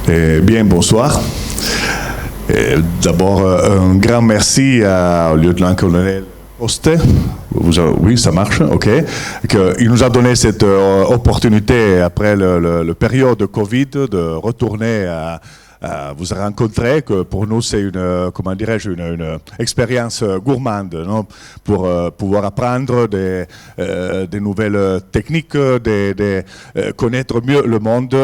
Bien, bonsoir. D'abord, un grand merci au lieutenant-colonel Poste. Oui, ça marche, ok. Il nous a donné cette opportunité, après le période de Covid, de retourner à vous rencontrer, que pour nous c'est une, comment dirais-je, une expérience gourmande, non? Pour pouvoir apprendre des nouvelles techniques, connaître mieux le monde.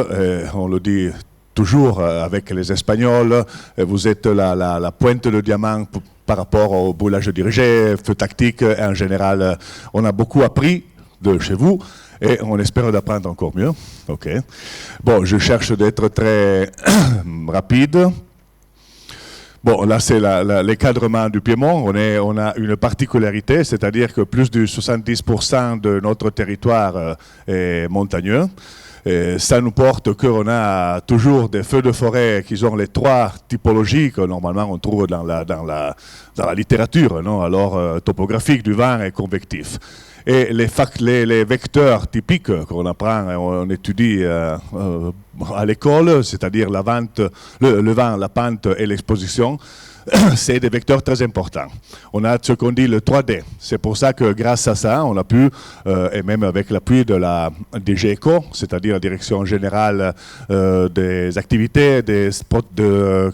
On le dit toujours avec les Espagnols, vous êtes la pointe de diamant par rapport au brûlage dirigé, feu tactique. En général, on a beaucoup appris de chez vous. Et on espère d'apprendre encore mieux. Ok. Bon, je cherche d'être très rapide. Bon, là, c'est l'encadrement du Piémont. On a une particularité, c'est-à-dire que plus de 70% de notre territoire est montagneux. Et ça nous porte qu'on a toujours des feux de forêt qui ont les trois typologies que normalement on trouve dans la littérature, non? Alors, topographique, du vent et convectif. Et les vecteurs typiques qu'on apprend, on étudie à l'école, c'est-à-dire le vent, la pente et l'exposition, c'est des vecteurs très importants. On a ce qu'on dit le 3D. C'est pour ça que grâce à ça, on a pu, et même avec l'appui de la DGECO, c'est-à-dire la Direction Générale des Activités de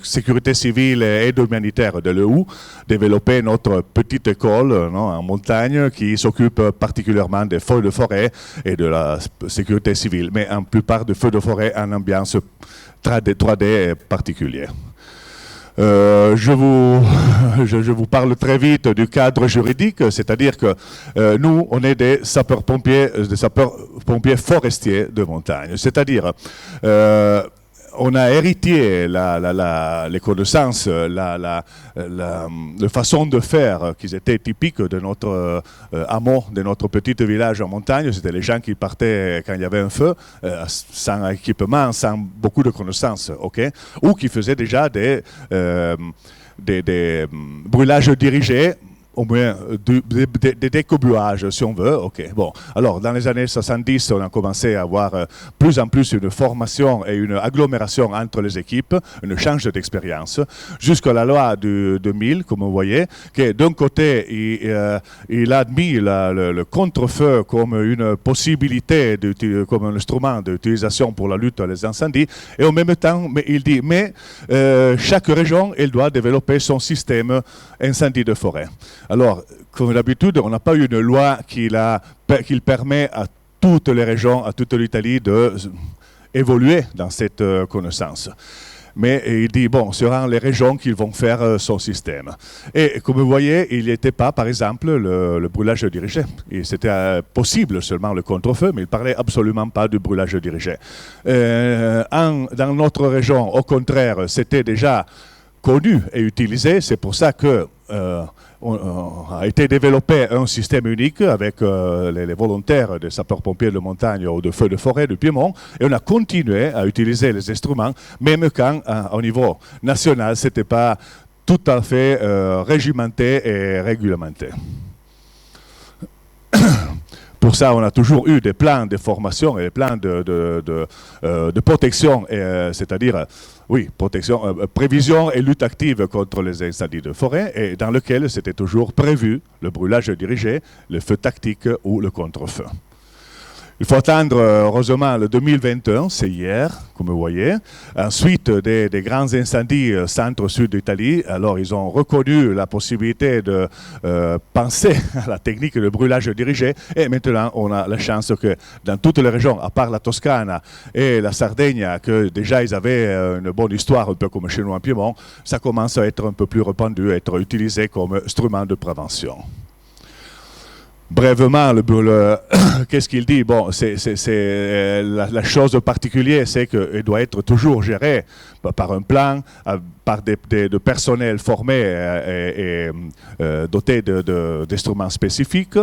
Sécurité Civile et Humanitaire de l'EU, développer notre petite école, non, en montagne qui s'occupe particulièrement des feux de forêt et de la sécurité civile, mais en plupart de feux de forêt en ambiance 3D particulière. Je vous parle très vite du cadre juridique, c'est-à-dire que nous, on est des sapeurs-pompiers forestiers de montagne. C'est-à-dire, on a hérité les connaissances, la façon de faire qui étaient typiques de notre hameau, de notre petit village en montagne. C'était les gens qui partaient quand il y avait un feu, sans équipement, sans beaucoup de connaissances, ok, ou qui faisaient déjà des brûlages dirigés, au moins des décobuages, si on veut. Ok. Bon. Alors, dans les années 70, on a commencé à avoir plus en plus une formation et une agglomération entre les équipes, un échange d'expérience, jusqu'à la loi du 2000, comme vous voyez, qui d'un côté, il a admis le contre-feu comme une possibilité, comme un instrument d'utilisation pour la lutte aux incendies, et en même temps, il dit, chaque région, elle doit développer son système incendie de forêt. Alors, comme d'habitude, on n'a pas eu une loi qui permet à toutes les régions, à toute l'Italie d'évoluer dans cette connaissance. Mais il dit, bon, ce seront les régions qui vont faire son système. Et comme vous voyez, il n'y était pas, par exemple, le brûlage dirigé. C'était possible seulement le contre-feu, mais il ne parlait absolument pas du brûlage dirigé. Dans notre région, au contraire, c'était déjà connu et utilisé. C'est pour ça que a été développé un système unique avec les volontaires des sapeurs-pompiers de montagne ou de feux de forêt du Piémont, et on a continué à utiliser les instruments, même quand au niveau national, ce n'était pas tout à fait régimenté et réglementé. Pour ça, on a toujours eu des plans de formation et des plans de protection, c'est-à-dire, oui, protection, prévision et lutte active contre les incendies de forêt, et dans lequel c'était toujours prévu le brûlage dirigé, le feu tactique ou le contre-feu. Il faut attendre, heureusement, le 2021, c'est hier, comme vous voyez. Ensuite, des grands incendies centre-sud d'Italie. Alors, ils ont reconnu la possibilité de penser à la technique de brûlage dirigé. Et maintenant, on a la chance que dans toutes les régions, à part la Toscane et la Sardaigne, que déjà ils avaient une bonne histoire, un peu comme chez nous en Piémont, ça commence à être un peu plus répandu, à être utilisé comme instrument de prévention. Brièvement, qu'est-ce qu'il dit? Bon, la chose particulière, c'est qu'il doit être toujours géré par un plan, par de personnel formé et doté d'instruments spécifiques.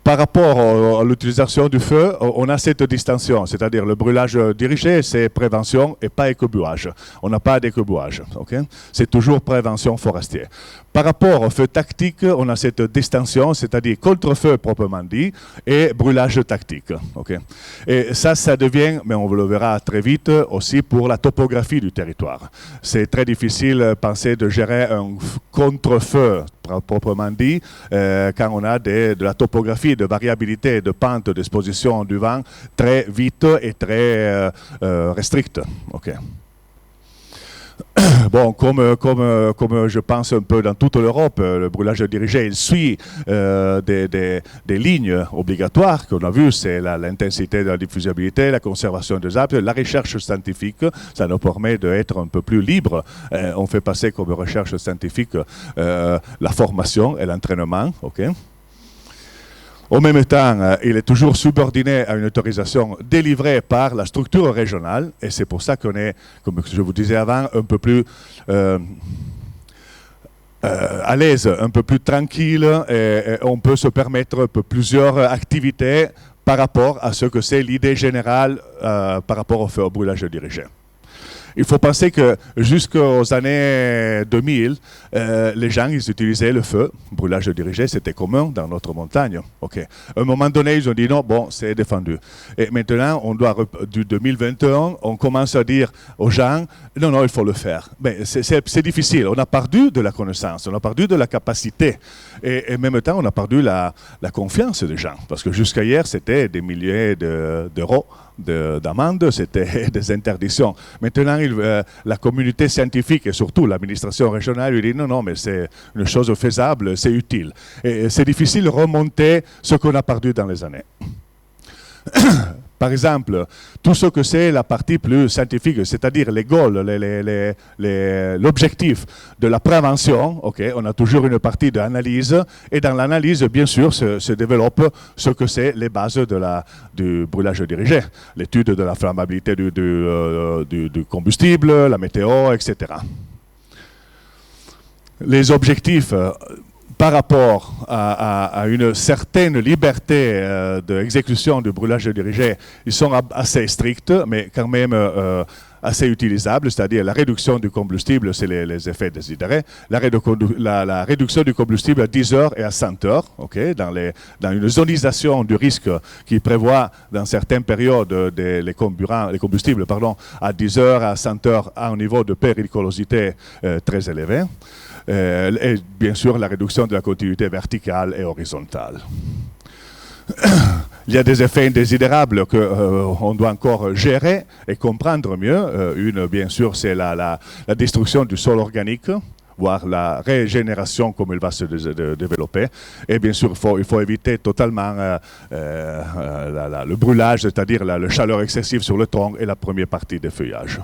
Par rapport à l'utilisation du feu, on a cette distinction, c'est-à-dire le brûlage dirigé, c'est prévention et pas écobuage. On n'a pas d'écobuage, ok? C'est toujours prévention forestière. Par rapport au feu tactique, on a cette distinction, c'est-à-dire contre-feu proprement dit et brûlage tactique. Okay. Et ça devient, mais on le verra très vite, aussi pour la topographie du territoire. C'est très difficile, penser, de gérer un contre-feu proprement dit, quand on a de la topographie, de variabilité, de pente, d'exposition du vent très vite et très restricte. Okay. Bon, comme je pense un peu dans toute l'Europe, le brûlage dirigé, il suit des lignes obligatoires qu'on a vues, c'est l'intensité de la diffusibilité, la conservation des arbres, la recherche scientifique, ça nous permet d'être un peu plus libre. On fait passer comme recherche scientifique la formation et l'entraînement, ok. En même temps, il est toujours subordonné à une autorisation délivrée par la structure régionale, et c'est pour ça qu'on est, comme je vous disais avant, un peu plus à l'aise, un peu plus tranquille, et on peut se permettre plusieurs activités par rapport à ce que c'est l'idée générale par rapport au feu au brûlage dirigé. Il faut penser que jusqu'aux années 2000, les gens ils utilisaient le feu. Brûlage dirigé, c'était commun dans notre montagne. Okay. À un moment donné, ils ont dit non, bon, c'est défendu. Et maintenant, du 2021, on commence à dire aux gens, non, non, il faut le faire. Mais c'est difficile. On a perdu de la connaissance, on a perdu de la capacité. Et en même temps, on a perdu la confiance des gens. Parce que jusqu'à hier, c'était des milliers d'euros d'amende, c'était des interdictions. Maintenant, la communauté scientifique et surtout l'administration régionale lui dit non, non, mais c'est une chose faisable, c'est utile. Et c'est difficile de remonter ce qu'on a perdu dans les années. Par exemple, tout ce que c'est la partie plus scientifique, c'est-à-dire les goals, l'objectif de la prévention, okay, on a toujours une partie d'analyse, et dans l'analyse, bien sûr, se développe ce que c'est les bases du brûlage dirigé, l'étude de la flammabilité du combustible, la météo, etc. Les objectifs par rapport à une certaine liberté d'exécution du brûlage dirigé, ils sont assez stricts, mais quand même assez utilisables, c'est-à-dire la réduction du combustible, c'est les effets désidérés, la réduction du combustible à 10 heures et à 100 heures, okay, dans une zonisation du risque qui prévoit dans certaines périodes les combustibles à 10 heures, à 100 heures, à un niveau de péricolosité très élevé. Et bien sûr la réduction de la continuité verticale et horizontale. Il y a des effets indésirables qu'on doit encore gérer et comprendre mieux. Une, bien sûr, c'est la destruction du sol organique, voire la régénération comme elle va se développer. Et bien sûr, il faut éviter totalement le brûlage, c'est-à-dire la chaleur excessive sur le tronc et la première partie des feuillages.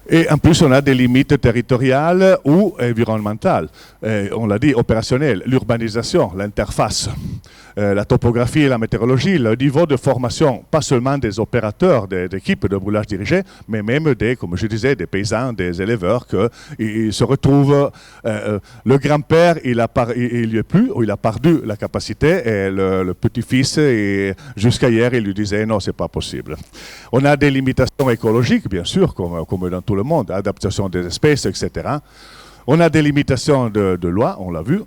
Et en plus, on a des limites territoriales ou environnementales. On l'a dit, opérationnelles, l'urbanisation, l'interface, la topographie et la météorologie, le niveau de formation, pas seulement des opérateurs, des équipes de brûlage dirigé, mais même comme je disais, des paysans, des éleveurs, qui se retrouvent. Le grand-père, il n'y est plus, ou il a perdu la capacité, et le petit-fils, jusqu'à hier, il lui disait non, c'est pas possible. On a des limitations écologiques, bien sûr, comme dans tout le monde, adaptation des espèces, etc. On a des limitations de loi, on l'a vu.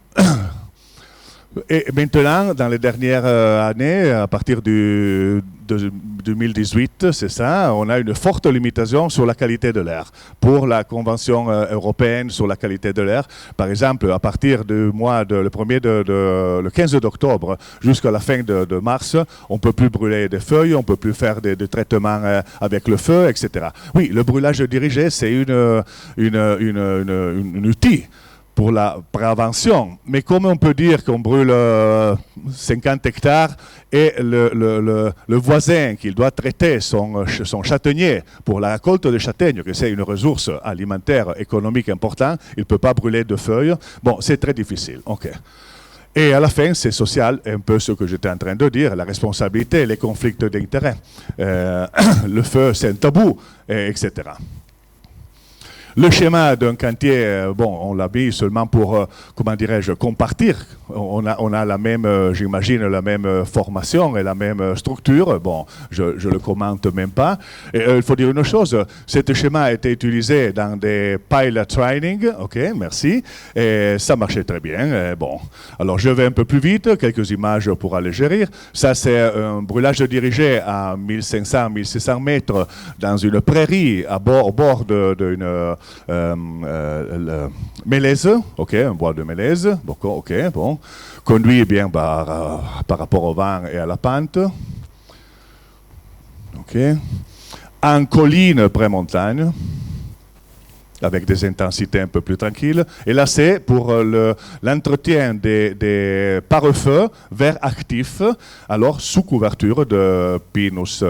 Et maintenant, dans les dernières années, à partir de 2018, c'est ça, on a une forte limitation sur la qualité de l'air. Pour la Convention européenne sur la qualité de l'air, par exemple, à partir du mois le 15 d'octobre jusqu'à la fin de mars, on ne peut plus brûler des feuilles, on ne peut plus faire des traitements avec le feu, etc. Oui, le brûlage dirigé, c'est une outil pour la prévention. Mais comment on peut dire qu'on brûle 50 hectares et le voisin qu'il doit traiter son châtaignier pour la récolte de châtaignes, que c'est une ressource alimentaire économique importante, il ne peut pas brûler de feuilles. Bon, c'est très difficile. Okay. Et à la fin, c'est social, un peu ce que j'étais en train de dire, la responsabilité, les conflits d'intérêts. Le feu, c'est un tabou, etc. Le schéma d'un cantier, bon, on l'a mis seulement pour, comment dirais-je, compartir. On a la même, j'imagine, la même formation et la même structure. Bon, je le commente même pas. Et, il faut dire une chose, ce schéma a été utilisé dans des pilot training, ok, merci, et ça marchait très bien. Et bon, alors je vais un peu plus vite, quelques images pour allégerir. Ça, c'est un brûlage dirigé à 1500-1600 mètres dans une prairie au bord d'une mélèze, ok, un bois de mélèze, ok, bon, conduit bien par rapport au vent et à la pente, ok, en colline pré-montagne, avec des intensités un peu plus tranquilles. Et là, c'est pour l'entretien des pare-feux verts actifs, alors sous couverture de Pinus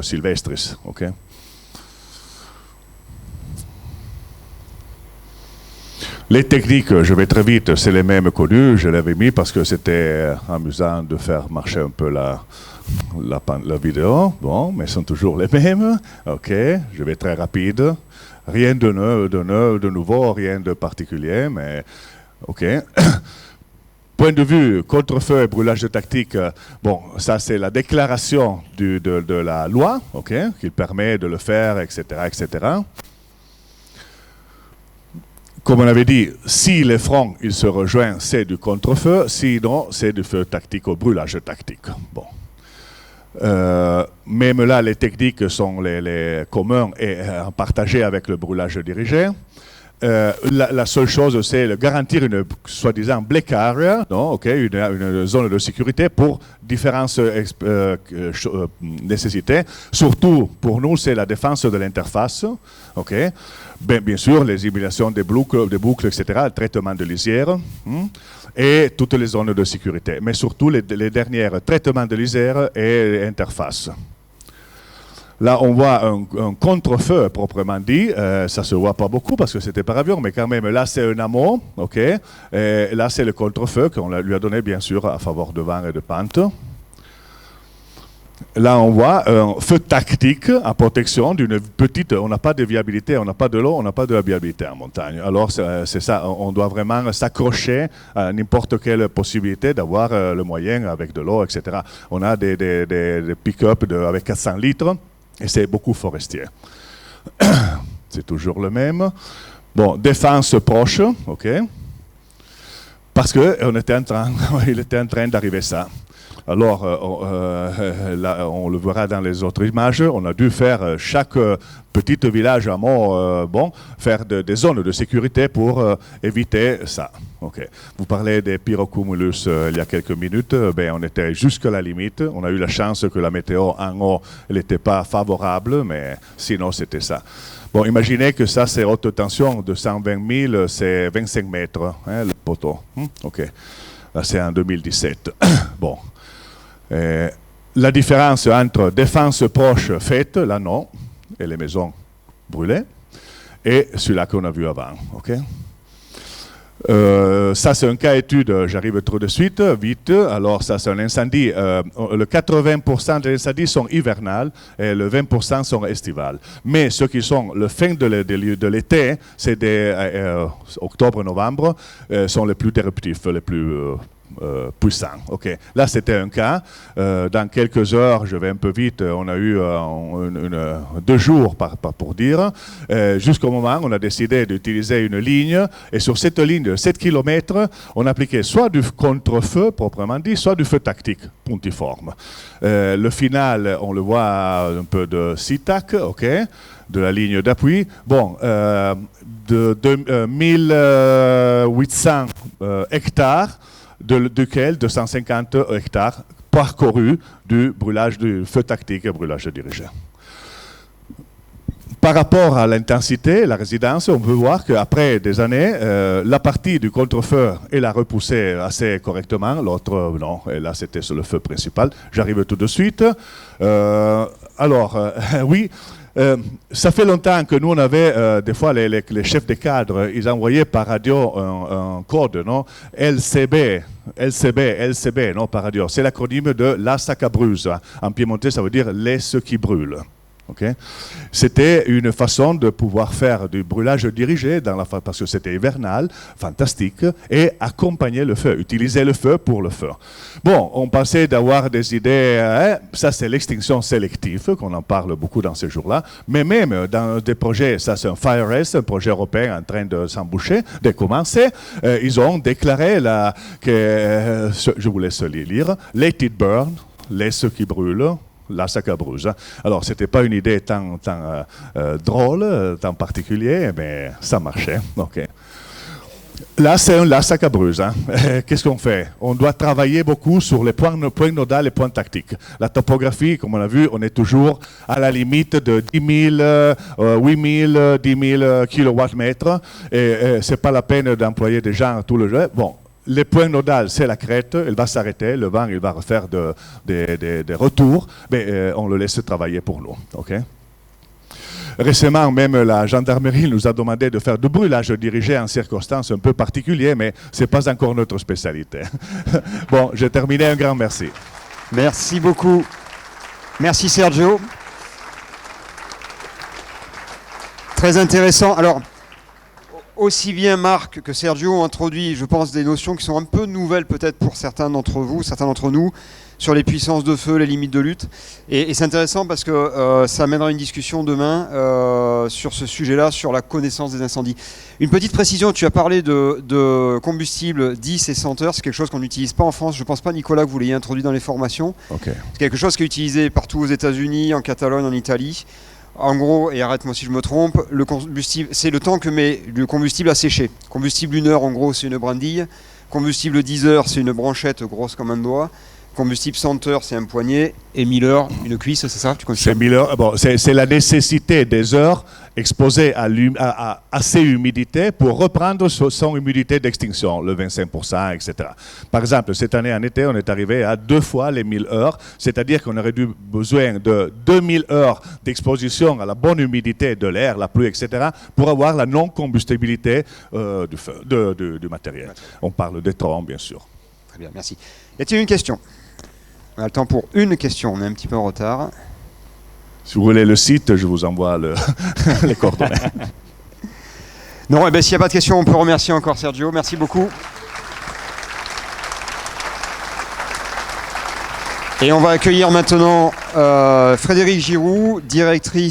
sylvestris, ok. Les techniques, je vais très vite, c'est les mêmes connues, je l'avais mis parce que c'était amusant de faire marcher un peu la vidéo. Bon, mais sont toujours les mêmes. Ok, je vais très rapide. Rien de nouveau, rien de particulier, mais ok. Point de vue contre-feu et brûlage tactique, bon, ça c'est la déclaration de la loi, ok, qui permet de le faire, etc., etc. Comme on avait dit, si les fronts ils se rejoignent, c'est du contre-feu, sinon c'est du feu tactique au brûlage tactique. Bon. Même là, les techniques sont les communs et partagées avec le brûlage dirigé. La seule chose, c'est de garantir une soi-disant black area, non, okay, une zone de sécurité pour différentes nécessités. Surtout, pour nous, c'est la défense de l'interface. Okay. Bien sûr, les éliminations des boucles, etc., le traitement de lisière et toutes les zones de sécurité. Mais surtout, les dernières, traitement de lisière et interface. Là, on voit un contre-feu proprement dit. Ça ne se voit pas beaucoup parce que c'était par avion, mais quand même, là, c'est un amont. Ok. Et là, c'est le contre-feu qu'on lui a donné, bien sûr, à faveur de vent et de pente. Là, on voit un feu tactique en protection d'une petite... On n'a pas de viabilité, on n'a pas de l'eau, on n'a pas de viabilité en montagne. Alors, c'est ça, on doit vraiment s'accrocher à n'importe quelle possibilité d'avoir le moyen avec de l'eau, etc. On a des pick-up avec 400 litres. Et c'est beaucoup forestier. C'est toujours le même. Bon, défense proche, ok. Parce qu'il était en train d'arriver ça. Alors, là, on le verra dans les autres images, on a dû faire chaque petit village à bon, faire des zones de sécurité pour éviter ça. Okay. Vous parlez des pyrocumulus il y a quelques minutes, on était jusqu'à la limite. On a eu la chance que la météo en haut n'était pas favorable, mais sinon c'était ça. Bon, imaginez que ça c'est haute tension de 120 000, c'est 25 mètres, hein, le poteau. Ok, là c'est en 2017. Bon. La différence entre défense proche faite, là non, et les maisons brûlées, et celui-là qu'on a vu avant. Okay. Ça c'est un cas étude, j'arrive trop de suite, vite. Alors ça c'est un incendie, le 80% des incendies sont hivernales et le 20% sont estivales. Mais ceux qui sont le fin de l'été, c'est des octobre-novembre, sont les plus éruptifs, les plus puissant. Okay. Là, c'était un cas. Dans quelques heures, je vais un peu vite, on a eu 2 jours pour dire, jusqu'au moment où on a décidé d'utiliser une ligne, et sur cette ligne de 7 km, on appliquait soit du contre-feu, proprement dit, soit du feu tactique, puntiforme. Le final, on le voit un peu de SITAC, ok, de la ligne d'appui. Bon, de 1800 hectares, duquel 250 hectares parcourus du brûlage du feu tactique et brûlage dirigé. Par rapport à l'intensité, la résidence, on peut voir qu'après des années, la partie du contre-feu, elle a repoussé assez correctement, l'autre non, et là c'était sur le feu principal. J'arrive tout de suite. Oui, ça fait longtemps que nous, on avait, des fois, les chefs de cadre, ils envoyaient par radio un code, non? LCB, non, par radio. C'est l'acronyme de la sacabruse. En piémontais, ça veut dire laisse qui brûle. Okay. C'était une façon de pouvoir faire du brûlage dirigé parce que c'était hivernal, fantastique, et accompagner le feu, utiliser le feu pour le feu. Bon, on pensait d'avoir des idées, ça c'est l'extinction sélective, qu'on en parle beaucoup dans ces jours-là, mais même dans des projets, ça c'est un Fire Race, un projet européen en train de s'emboucher, de commencer, ils ont déclaré que, je vous laisse lire, Let it burn, laisse qui brûle, la sacabreuse. Alors, ce n'était pas une idée tant drôle, tant particulière, mais ça marchait. Okay. Là, c'est un la sacabreuse. Qu'est-ce qu'on fait? On doit travailler beaucoup sur les points nodaux et les points tactiques. La topographie, comme on a vu, on est toujours à la limite de 10 000, 8 000, 10 000 kilowatts-mètres. Et ce n'est pas la peine d'employer des gens tout le jeu. Bon. Les points nodaux, c'est la crête, elle va s'arrêter, le vent il va refaire des retours, mais on le laisse travailler pour nous. Okay? Récemment, même la gendarmerie nous a demandé de faire du brûlage dirigé en circonstances un peu particulières, mais ce n'est pas encore notre spécialité. Bon, j'ai terminé, un grand merci. Merci beaucoup. Merci Sergio. Très intéressant. Alors, aussi bien Marc que Sergio ont introduit, je pense, des notions qui sont un peu nouvelles peut-être pour certains d'entre vous, certains d'entre nous, sur les puissances de feu, les limites de lutte. Et c'est intéressant parce que ça amènera une discussion demain sur ce sujet-là, sur la connaissance des incendies. Une petite précision, tu as parlé de combustible 10 et 100 heures, c'est quelque chose qu'on n'utilise pas en France. Je ne pense pas, Nicolas, que vous l'ayez introduit dans les formations. Okay. C'est quelque chose qui est utilisé partout aux États-Unis, en Catalogne, en Italie. En gros, et arrête-moi si je me trompe, le combustible, c'est le temps que met le combustible à sécher. Combustible 1 heure, en gros, c'est une brindille. Combustible 10 heures, c'est une branchette grosse comme un doigt. Combustible 100 heures, c'est un poignet. Et 1000 heures, une cuisse, c'est ça? C'est 1000 heures. Bon, c'est la nécessité des heures exposées à assez humidité pour reprendre son humidité d'extinction, le 25%, etc. Par exemple, cette année en été, on est arrivé à 2 fois les 1000 heures, c'est-à-dire qu'on aurait besoin de 2000 heures d'exposition à la bonne humidité de l'air, la pluie, etc., pour avoir la non-combustibilité du matériel. On parle des troncs, bien sûr. Très bien, merci. Y a-t-il une question? On a le temps pour une question, on est un petit peu en retard. Si vous voulez le site, je vous envoie les coordonnées. Non, s'il n'y a pas de question, on peut remercier encore Sergio. Merci beaucoup. Et on va accueillir maintenant Frédérique Giroux, directrice